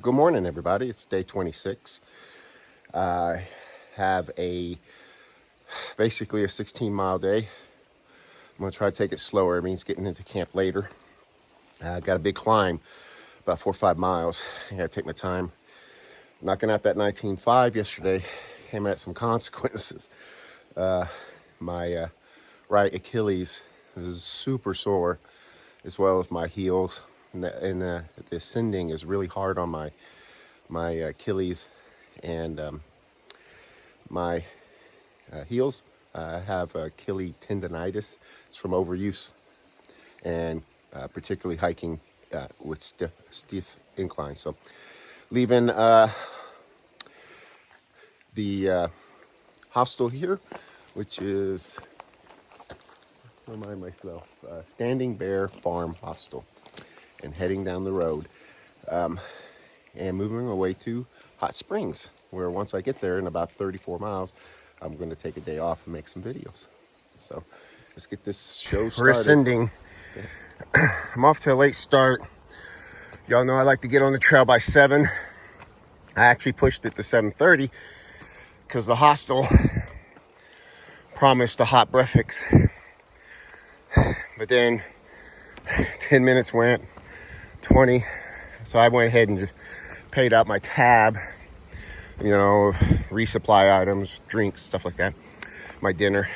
Good morning, everybody. It's day 26. I have basically a 16-mile day. I'm going to try to take it slower. It means getting into camp later. Got a big climb, about 4 or 5 miles. I got to take my time. Knocking out that 19.5 yesterday came at some consequences. My right Achilles is super sore, as well as my heels. And the ascending is really hard on my Achilles and my heels. I have Achilles tendonitis. It's from overuse and particularly hiking with stiff inclines. So leaving the hostel here, which is, remind myself, Standing Bear Farm Hostel, and heading down the road and moving away to Hot Springs, where once I get there in about 34 miles, I'm going to take a day off and make some videos. So let's get this show started. We're ascending. I'm off to a late start. Y'all know I like to get on the trail by 7. I actually pushed it to 7:30 because the hostel promised a hot breakfast. But then 10 minutes went, 20. So I went ahead and just paid out my tab, you know, resupply items, drinks, stuff like that, my dinner.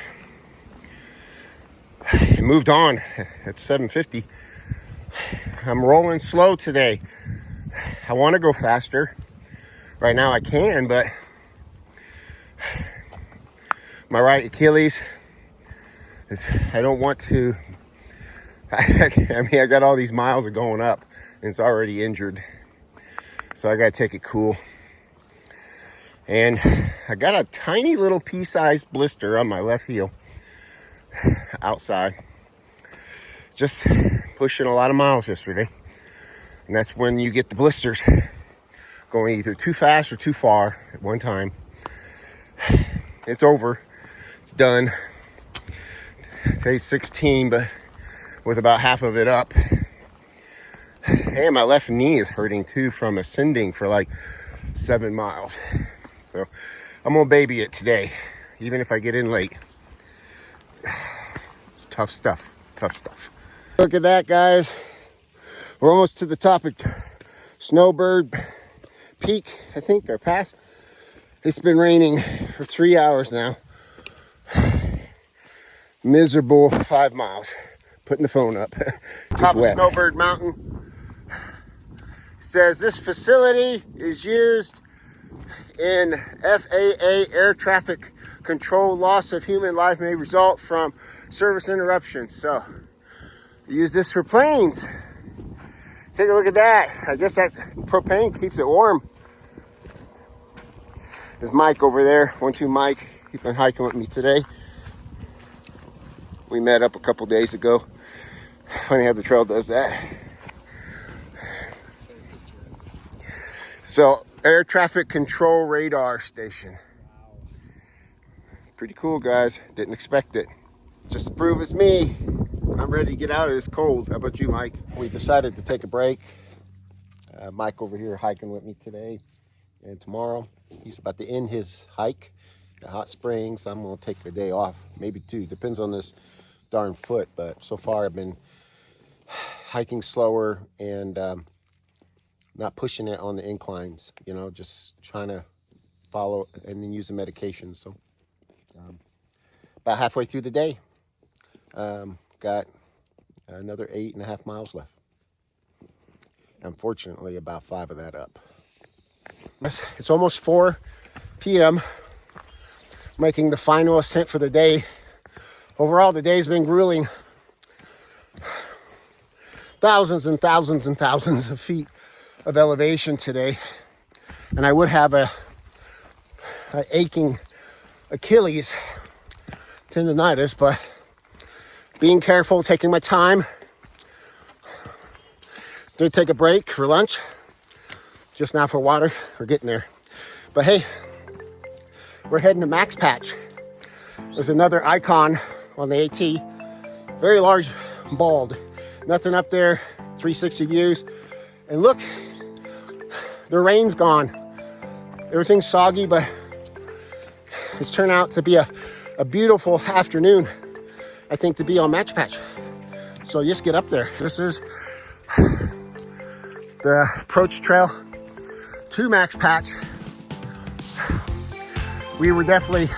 It moved on at 7:50. I'm rolling slow today. I want to go faster. Right now I can, but my right Achilles I don't want to. I mean, I got all these miles of going up and it's already injured. So I got to take it cool. And I got a tiny little pea-sized blister on my left heel outside. Just pushing a lot of miles yesterday. And that's when you get the blisters, going either too fast or too far at one time. It's over. It's done. Today's 16, but with about half of it up. And my left knee is hurting too from ascending for like 7 miles. So I'm gonna baby it today, even if I get in late. It's tough stuff, tough stuff. Look at that, guys. We're almost to the top of Snowbird Peak, I think, or past. It's been raining for 3 hours now. Miserable 5 miles. Putting the phone up. Top of Snowbird Mountain. Says this facility is used in FAA air traffic control. Loss of human life may result from service interruptions. So use this for planes. Take a look at that. I guess that propane keeps it warm. There's Mike over there. 1-2 Mike. He's been hiking with me today. We met up a couple days ago. Funny how the trail does that. So, air traffic control radar station. Pretty cool, guys. Didn't expect it. Just to prove it's me, I'm ready to get out of this cold. How about you, Mike? We decided to take a break. Mike over here hiking with me today and tomorrow. He's about to end his hike at Hot Springs. I'm going to take a day off, maybe 2. Depends on this darn foot, but so far I've been hiking slower and not pushing it on the inclines, you know, just trying to follow and then use the medication. So about halfway through the day, got another 8.5 miles left. Unfortunately, about 5 of that up. It's almost 4 p.m. making the final ascent for the day. Overall, the day's been grueling. Thousands and thousands and thousands of feet of elevation today. And I would have a aching Achilles tendonitis, but being careful, taking my time. Did take a break for lunch. Just now for water. We're getting there. But hey, we're heading to Max Patch. There's another icon on the AT. Very large, bald. Nothing up there. 360 views. And look, The rain's gone. Everything's soggy, but it's turned out to be a beautiful afternoon, I think, to be on Match Patch. So just get up there. This is the approach trail to Max Patch. We were definitely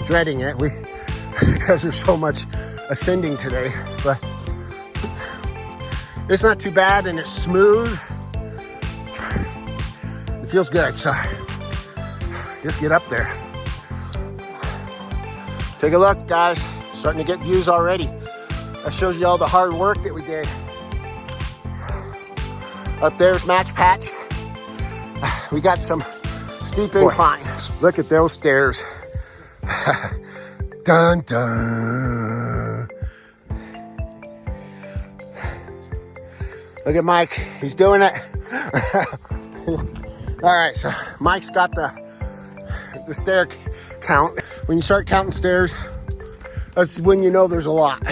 dreading it because there's so much ascending today, but it's not too bad and it's smooth. It feels good, so just get up there. Take a look, guys. Starting to get views already. That shows you all the hard work that we did. Up there's Match Patch. We got some steep incline. Look at those stairs. Dun dun. Look at Mike. He's doing it. All right, so Mike's got the stair count. When you start counting stairs, that's when you know there's a lot.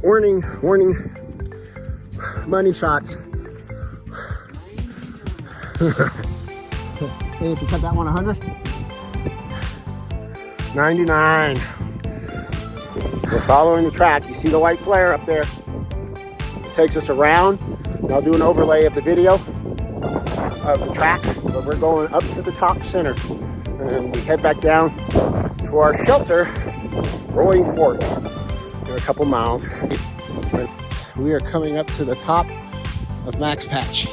Warning, warning, money shots. Hey, if you cut that one 100? 99. We're following the track. You see the white flare up there? It takes us around. I'll do an overlay of the video of the track, but we're going up to the top center. And we head back down to our shelter, Rolling Fork, in a couple miles. We are coming up to the top of Max Patch.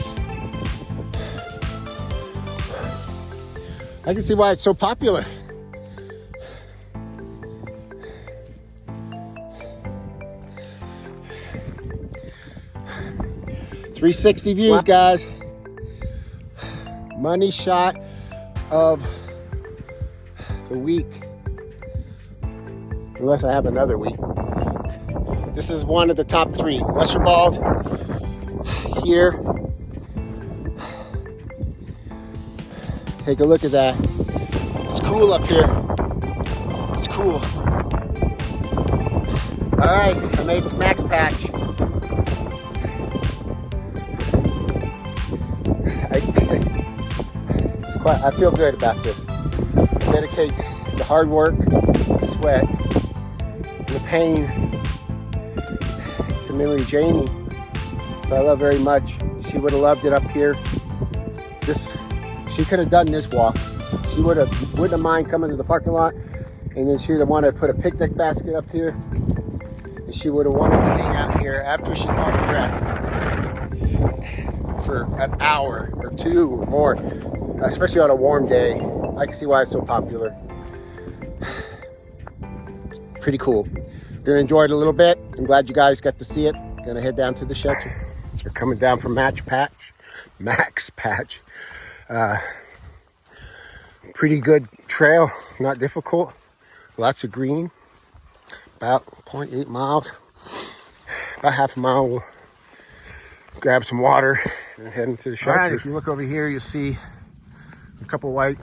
I can see why it's so popular. .360 views, guys. Money shot of the week. Unless I have another week. This is one of the top 3. Westerwald here. Take a look at that. It's cool up here. It's cool. All right, I made it to Max Patch. I feel good about this. Dedicate the hard work, the sweat, and the pain to memory Jamie, who I love very much. She would have loved it up here. She could have done this walk. She wouldn't have mind coming to the parking lot, and then she would have wanted to put a picnic basket up here, and she would have wanted to hang out here after she caught her breath for an hour or 2 or more, especially on a warm day. I can see why it's so popular. Pretty cool. Gonna enjoy it a little bit. I'm glad you guys got to see it. Gonna head down to the shelter. We're coming down from Max Patch. Pretty good trail, not difficult. Lots of green. About 0.8 miles. About half a mile. We'll grab some water and head into the shelter. All right, if you look over here, you'll see a couple white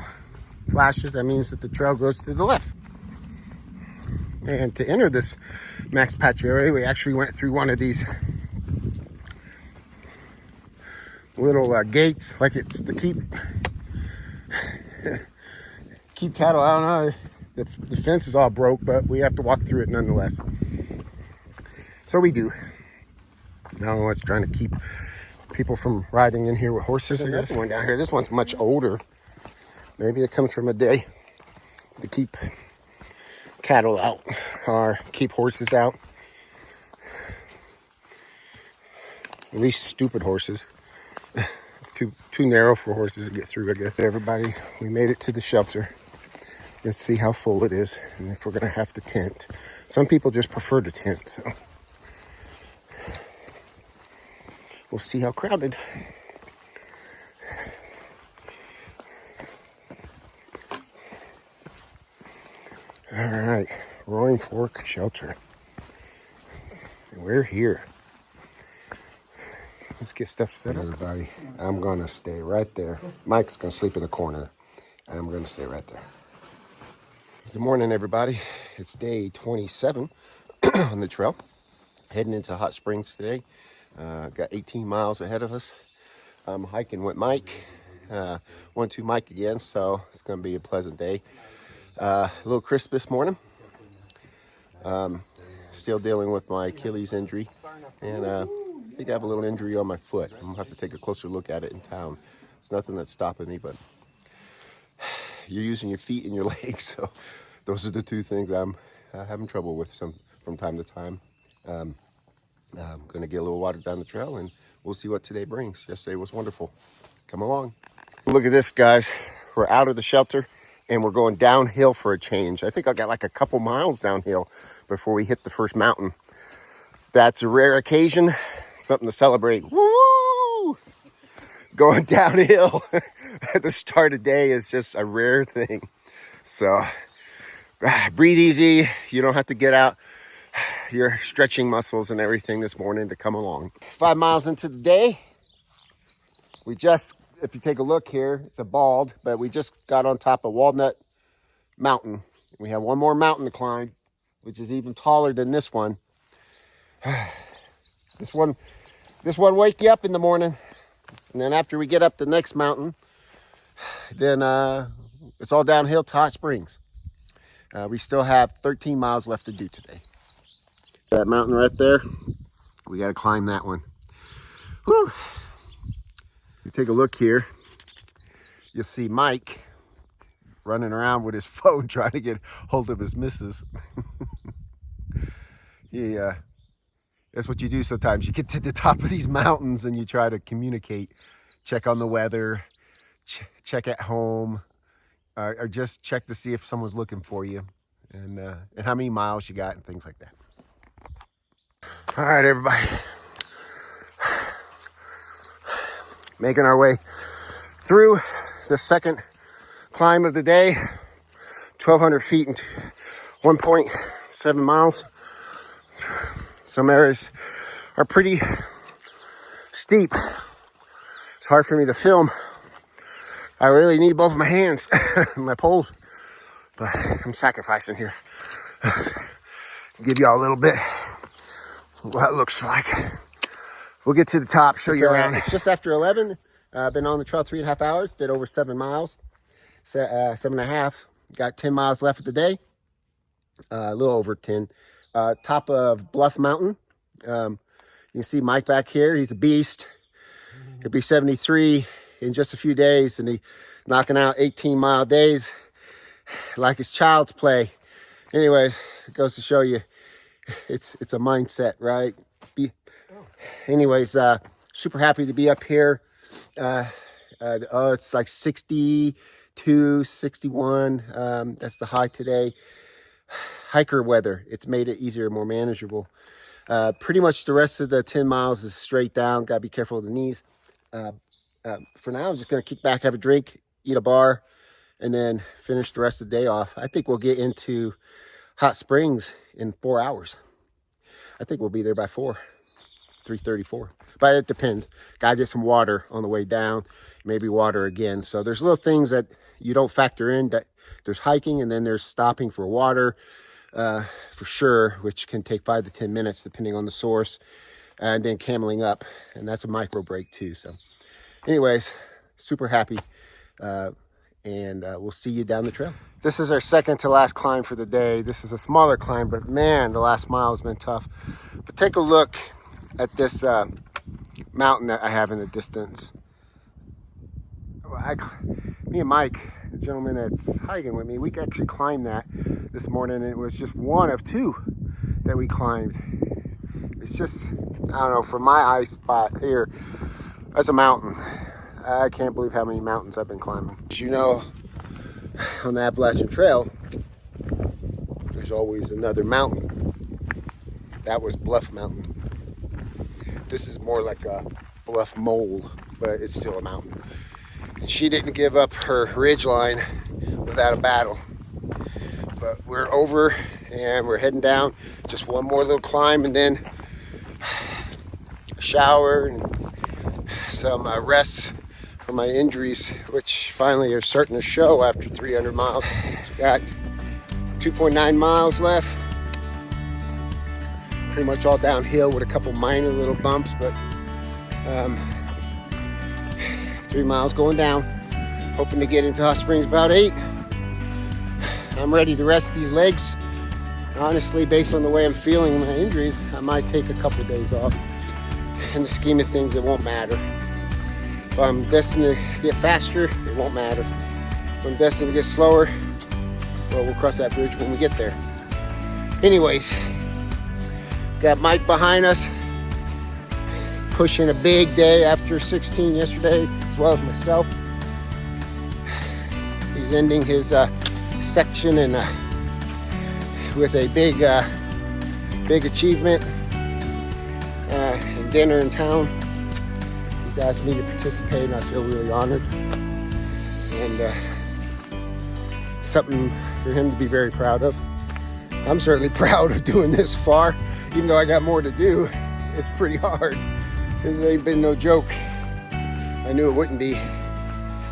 flashes. That means that the trail goes to the left. And to enter this Max Patch area, we actually went through one of these little gates, like it's to keep cattle. I don't know. The fence is all broke, but we have to walk through it nonetheless. So we do. I don't know what's trying to keep people from riding in here with horses. There's another one down here. This one's much older. Maybe it comes from a day to keep cattle out or keep horses out. At least stupid horses. Too narrow for horses to get through, I guess. Everybody, we made it to the shelter. Let's see how full it is and if we're gonna have to tent. Some people just prefer to tent, so we'll see how crowded. All right, Rolling Fork Shelter. And we're here. Let's get stuff set up. Everybody, I'm going to stay right there. Mike's going to sleep in the corner. I'm going to stay right there. Good morning, everybody. It's day 27 on the trail. Heading into Hot Springs today. Got 18 miles ahead of us. I'm hiking with Mike. 1-2 Mike again, so it's going to be a pleasant day. A little crisp this morning. Still dealing with my Achilles injury. And I think I have a little injury on my foot. I'm going to have to take a closer look at it in town. It's nothing that's stopping me, but you're using your feet and your legs. So those are the two things I'm having trouble with from time to time. I'm going to get a little water down the trail, and we'll see what today brings. Yesterday was wonderful. Come along. Look at this, guys. We're out of the shelter, and we're going downhill for a change. I think I got like a couple miles downhill before we hit the first mountain. That's a rare occasion, something to celebrate. Woo! Going downhill at the start of the day is just a rare thing. So breathe easy. You don't have to get out your stretching muscles and everything this morning to come along. 5 miles into the day. We just, if you take a look here, it's a bald, but we just got on top of Walnut Mountain. We have one more mountain to climb, which is even taller than this one. This one wake you up in the morning, and then after we get up the next mountain, then it's all downhill to Hot Springs. We still have 13 miles left to do today. That mountain right there, we got to climb that one. Whew. You take a look here, you'll see Mike running around with his phone trying to get hold of his missus. That's what you do sometimes. You get to the top of these mountains and you try to communicate, check on the weather, check at home, or just check to see if someone's looking for you, and how many miles you got and things like that. All right, everybody. Making our way through the second climb of the day. 1,200 feet and 1.7 miles. Some areas are pretty steep. It's hard for me to film. I really need both of my hands, my poles, but I'm sacrificing here. Give y'all a little bit of what it looks like. We'll get to the top, show you around. It's just after 11. I've been on the trail 3.5 hours, did over 7 miles, 7.5. Got 10 miles left of the day, a little over 10. Top of Bluff Mountain. You can see Mike back here. He's a beast. He'll be 73 in just a few days, and he's knocking out 18-mile days like it's child's play. Anyways, it goes to show you it's a mindset, right? Anyways, super happy to be up here. It's like 62, 61. That's the high today. Hiker weather. It's made it easier, more manageable. Pretty much the rest of the 10 miles is straight down. Got to be careful of the knees. For now, I'm just going to kick back, have a drink, eat a bar, and then finish the rest of the day off. I think we'll get into Hot Springs in 4 hours. I think we'll be there by 3:34. But it depends. Got to get some water on the way down, maybe water again. So there's little things that you don't factor in. That there's hiking, and then there's stopping for water, for sure, which can take 5 to 10 minutes depending on the source, and then cameling up, and that's a micro break too. So anyways, super happy, and we'll see you down the trail. This is our second to last climb for the day. This is a smaller climb, but man, the last mile has been tough. But take a look at this mountain that I have in the distance. Me and Mike, the gentleman that's hiking with me, we actually climbed that this morning, and it was just one of 2 that we climbed. It's just, I don't know, from my eye spot here, that's a mountain. I can't believe how many mountains I've been climbing. As you know, on the Appalachian Trail, there's always another mountain. That was Bluff Mountain. This is more like a bluff mole, but it's still a mountain. And she didn't give up her ridge line without a battle. But we're over and we're heading down. Just one more little climb, and then a shower and some rest for my injuries, which finally are starting to show after 300 miles. Got 2.9 miles left. Pretty much all downhill with a couple minor little bumps, but 3 miles going down. Hoping to get into Hot Springs about 8. I'm ready to rest these legs. Honestly, based on the way I'm feeling my injuries, I might take a couple of days off. In the scheme of things, it won't matter. If I'm destined to get faster, it won't matter. If I'm destined to get slower, well, we'll cross that bridge when we get there. Anyways, got Mike behind us, pushing a big day after 16 yesterday, as well as myself. He's ending his section and with a big achievement. Dinner in town. He's asked me to participate, and I feel really honored. And something for him to be very proud of. I'm certainly proud of doing this far, even though I got more to do. It's pretty hard. This ain't been no joke. I knew it wouldn't be.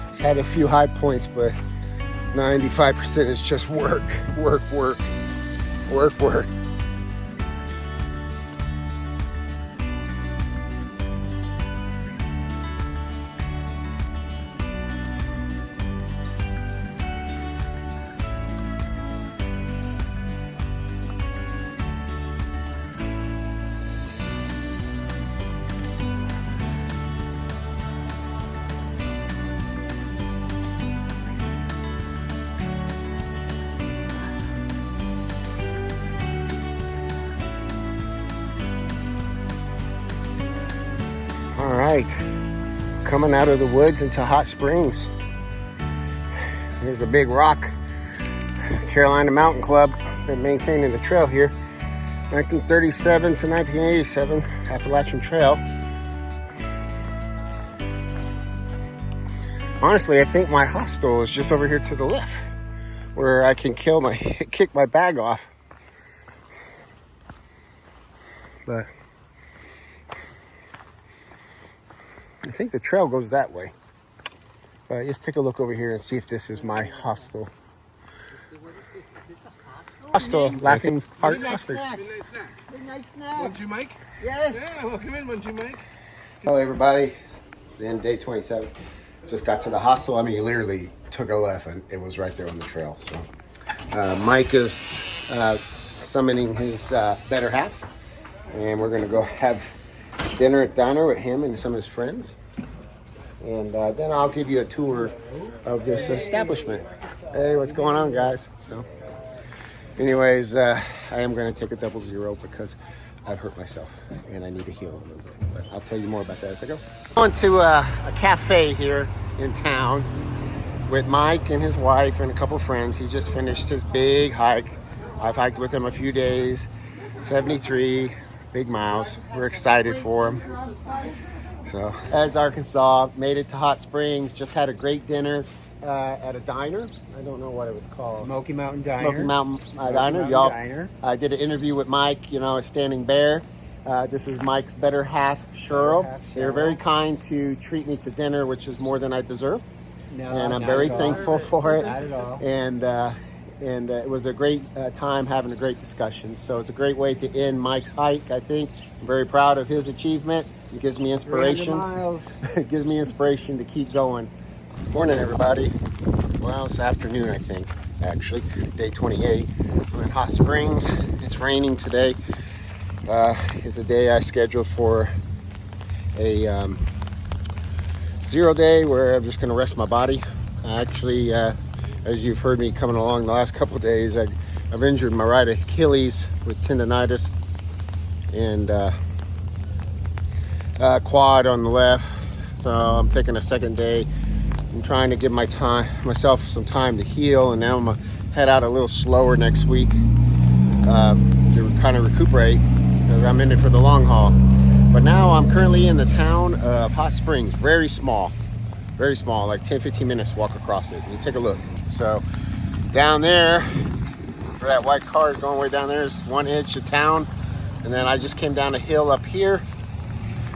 It's had a few high points, but 95% is just work. All right, coming out of the woods into Hot Springs. Here's a big rock. Carolina Mountain Club, been maintaining the trail here. 1937 to 1987, Appalachian Trail. Honestly, I think my hostel is just over here to the left, where I can kick my bag off. But I think the trail goes that way. But let's take a look over here and see if this is my hostel. Hostel, Laughing Heart Hostel. Midnight snack. 1, 2, Mike? Yes. Yeah, welcome in, 1, 2, Mike. Hello, everybody. It's the end of day 27. Just got to the hostel. I mean, literally took a left and it was right there on the trail. So Mike is summoning his better half. And we're going to go have dinner at diner with him and some of his friends. And then I'll give you a tour of this establishment. Hey, what's going on, guys? So anyways, I am going to take a 00 because I've hurt myself and I need to heal a little bit. But I'll tell you more about that as I go. I went to a cafe here in town with Mike and his wife and a couple friends. He just finished his big hike. I've hiked with him a few days, 73 big miles. We're excited for him. So, as Arkansas, made it to Hot Springs, just had a great dinner at a diner. I don't know what it was called. Smoky Mountain Diner. Smoky Mountain Diner. Y'all, I did an interview with Mike, at Standing Bear. This is Mike's better half, Cheryl. They were very kind to treat me to dinner, which is more than I deserve. No, and I'm very thankful for it. Not at all. And it was a great time having a great discussion. So it's a great way to end Mike's hike, I think. I'm very proud of his achievement. It gives me inspiration. It gives me inspiration to keep going. Morning, everybody. Well, it's afternoon, I think, actually. Day 28. I'm in Hot Springs. It's raining today. It's a day I scheduled for a 0 day where I'm just going to rest my body. Actually, as you've heard me coming along the last couple of days, I've injured my right Achilles with tendonitis and quad on the left. So I'm taking a second day. I'm trying to give myself some time to heal, and now I'm gonna head out a little slower next week to kind of recuperate because I'm in it for the long haul. But now I'm currently in the town of Hot Springs, very small, like 10-15 minutes walk across it. You take a look. So down there, where that white car is going way down there, is one edge of town. And then I just came down a hill up here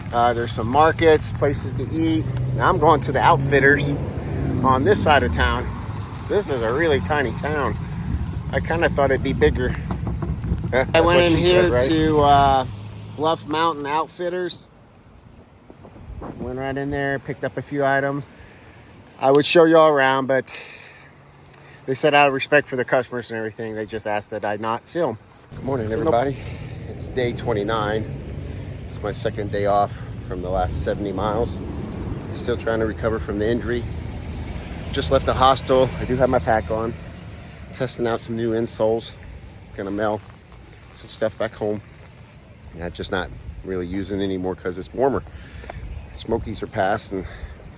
There's some markets, places to eat. Now I'm going to the Outfitters on this side of town. This is a really tiny town. I kind of thought it'd be bigger. I went in here to Bluff Mountain Outfitters. Went right in there, picked up a few items. I would show you all around, but they said out of respect for the customers and everything, they just asked that I not film. Good morning, everybody. It's day 29. It's my second day off from the last 70 miles. Still trying to recover from the injury. Just left the hostel. I do have my pack on. Testing out some new insoles. Gonna mail some stuff back home. Yeah, just not really using anymore because it's warmer. Smokies are past and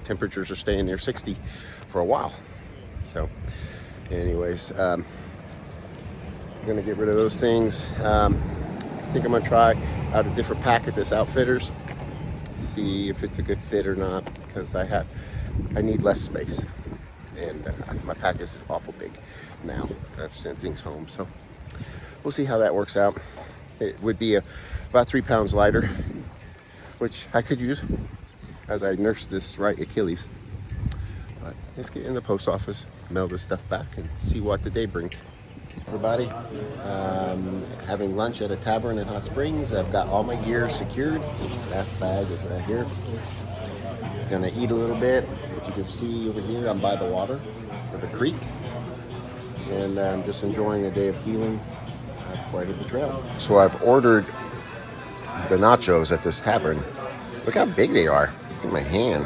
temperatures are staying near 60 for a while. So anyways, I'm gonna get rid of those things. I think I'm gonna try out a different pack at this Outfitters, see if it's a good fit or not, because I need less space, and my pack is awful big now. I've sent things home, so we'll see how that works out. It would be about 3 pounds lighter, which I could use as I nurse this right Achilles. But let's get in the post office, mail this stuff back, and see what the day brings. Everybody, having lunch at a tavern in Hot Springs. I've got all my gear secured. Last bag is right here. Gonna eat a little bit. As you can see over here, I'm by the water of a creek, and I'm just enjoying a day of healing right at the trail. So I've ordered the nachos at this tavern. Look how big they are. Look at my hand.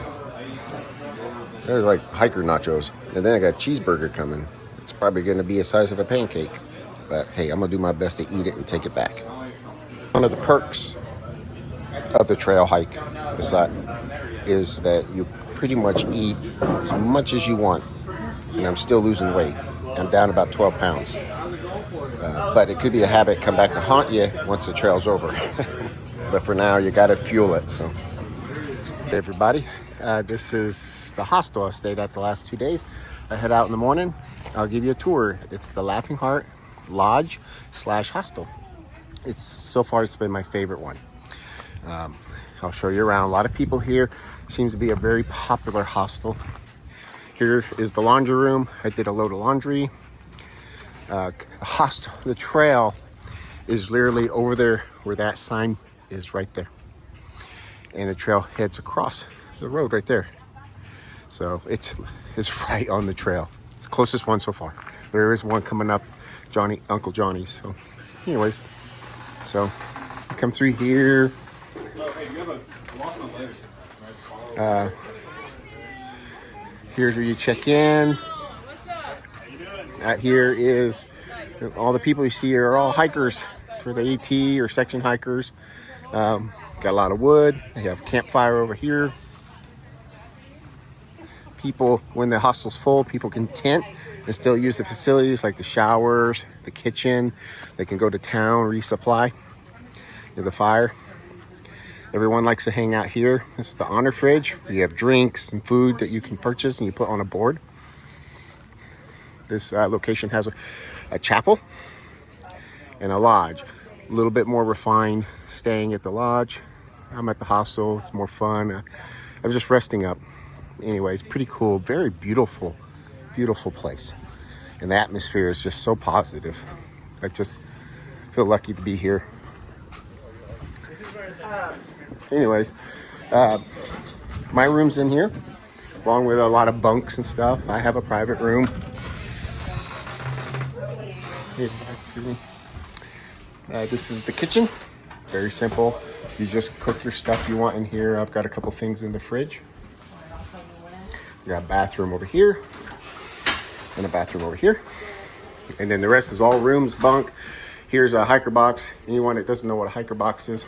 They're like hiker nachos. And then I got a cheeseburger coming. It's probably going to be the size of a pancake. But hey, I'm going to do my best to eat it and take it back. One of the perks of the trail hike is that you pretty much eat as much as you want. And I'm still losing weight. I'm down about 12 pounds. But it could be a habit come back to haunt you once the trail's over. But for now, you got to fuel it. So, hey everybody, this is the hostel I stayed at the last 2 days. I head out in the morning. I'll give you a tour. It's the Laughing Heart Lodge / hostel. So far it's been my favorite one. I'll show you around. A lot of people here. Seems to be a very popular hostel. Here is the laundry room. I did a load of laundry. Hostel. The trail is literally over there where that sign is right there. And the trail heads across the road right there. So it's right on the trail. It's the closest one so far. There is one coming up, Uncle Johnny's. So anyways, so come through here. Here's where you check in. Here is all the people you see are all hikers for the AT or section hikers. Got a lot of wood. They have a campfire over here. People, when the hostel's full, people can tent and still use the facilities like the showers, the kitchen. They can go to town, resupply the fire. Everyone likes to hang out here. This is the honor fridge, where you have drinks and food that you can purchase and you put on a board. This location has a chapel and a lodge. A little bit more refined staying at the lodge. I'm at the hostel. It's more fun. I'm just resting up. Anyways, pretty cool. Very beautiful, beautiful place. And the atmosphere is just so positive. I just feel lucky to be here. Anyways, my room's in here, along with a lot of bunks and stuff. I have a private room. This is the kitchen. Very simple. You just cook your stuff you want in here. I've got a couple things in the fridge. We got a bathroom over here and a bathroom over here. And then the rest is all rooms, bunk. Here's a hiker box. Anyone that doesn't know what a hiker box is,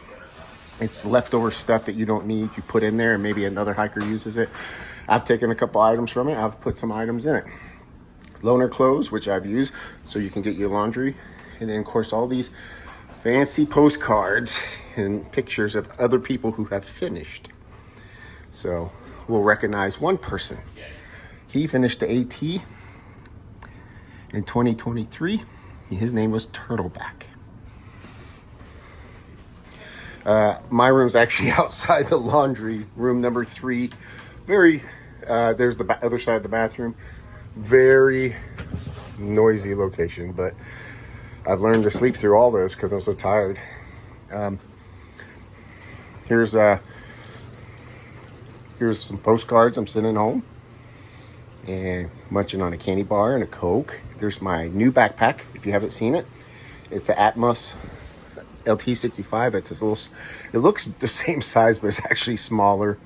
it's leftover stuff that you don't need. You put in there and maybe another hiker uses it. I've taken a couple items from it. I've put some items in it. Loaner clothes, which I've used, so you can get your laundry. And then, of course, all these fancy postcards and pictures of other people who have finished. So we'll recognize one person. He finished the AT in 2023. His name was Turtleback. My room's actually outside the laundry, room number 3. Very, there's the other side of the bathroom. Very noisy location, but I've learned to sleep through all this because I'm so tired. Here's some postcards. I'm sitting home and munching on a candy bar and a Coke. There's my new backpack, if you haven't seen it. It's an Atmos LT65. It's this little, it looks the same size, but it's actually smaller,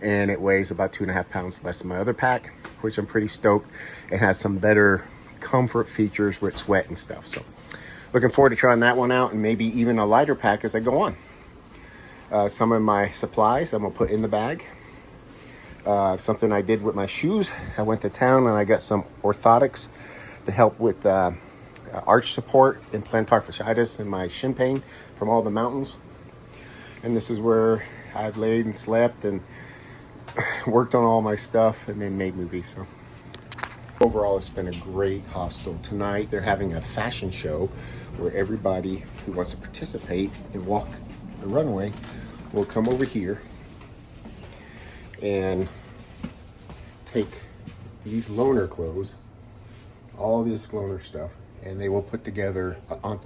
and it weighs about 2.5 pounds less than my other pack, which I'm pretty stoked. It has some better comfort features with sweat and stuff. So looking forward to trying that one out, and maybe even a lighter pack as I go on. Some of my supplies I'm gonna put in the bag. Something I did with my shoes. I went to town and I got some orthotics to help with arch support and plantar fasciitis and my shin pain from all the mountains. And this is where I've laid and slept and worked on all my stuff and then made movies. So overall, it's been a great hostel. Tonight they're having a fashion show where everybody who wants to participate and walk the runway will come over here and take these loner clothes, all this loner stuff, and they will put together an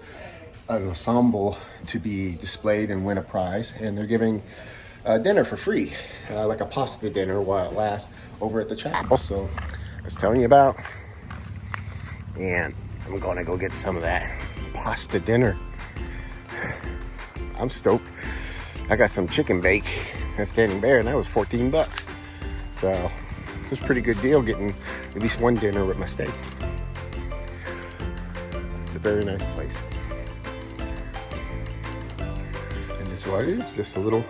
ensemble to be displayed and win a prize. And they're giving dinner for free, like a pasta dinner while it lasts over at the chapel. So I was telling you about, and I'm gonna go get some of that pasta dinner. I'm stoked. I got some chicken bake at Standing Bear, and that was $14. So it was a pretty good deal getting at least one dinner with my steak. It's a very nice place. And this is what it is, just a little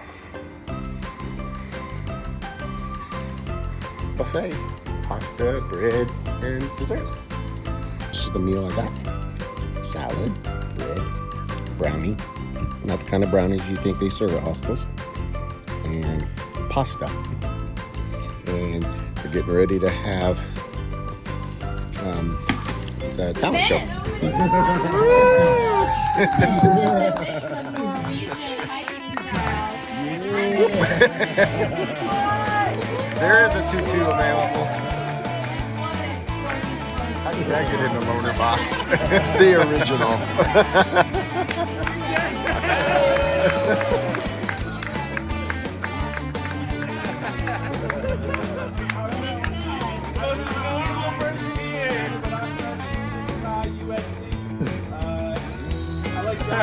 buffet. Pasta, bread, and desserts. This is the meal I got. Salad, bread, brownie. Not the kind of brownies you think they serve at hostels. And pasta. And we're getting ready to have the talent show. There is a tutu available. How did I get in the loaner box? The original. I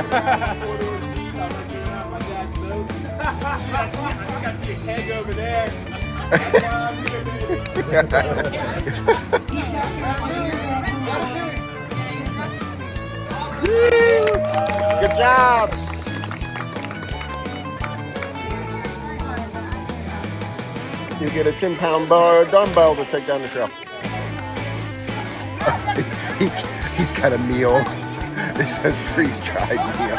think I see a keg over there. Good job. You get a 10-pound bar dumbbell to take down the trail. He's got a meal. It says freeze-dried meal.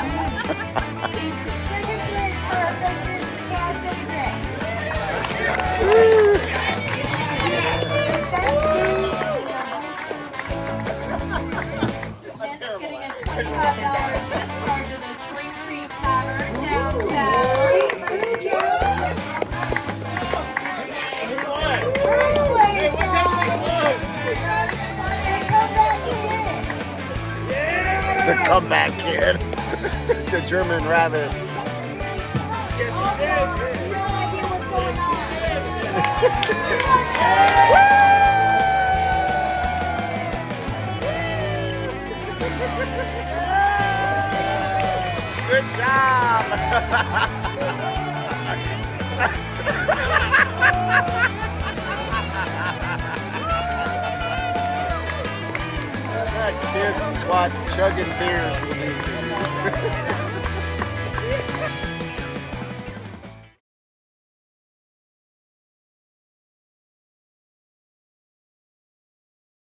The comeback kid. The German rabbit. Good job. Kids watch chugging beers.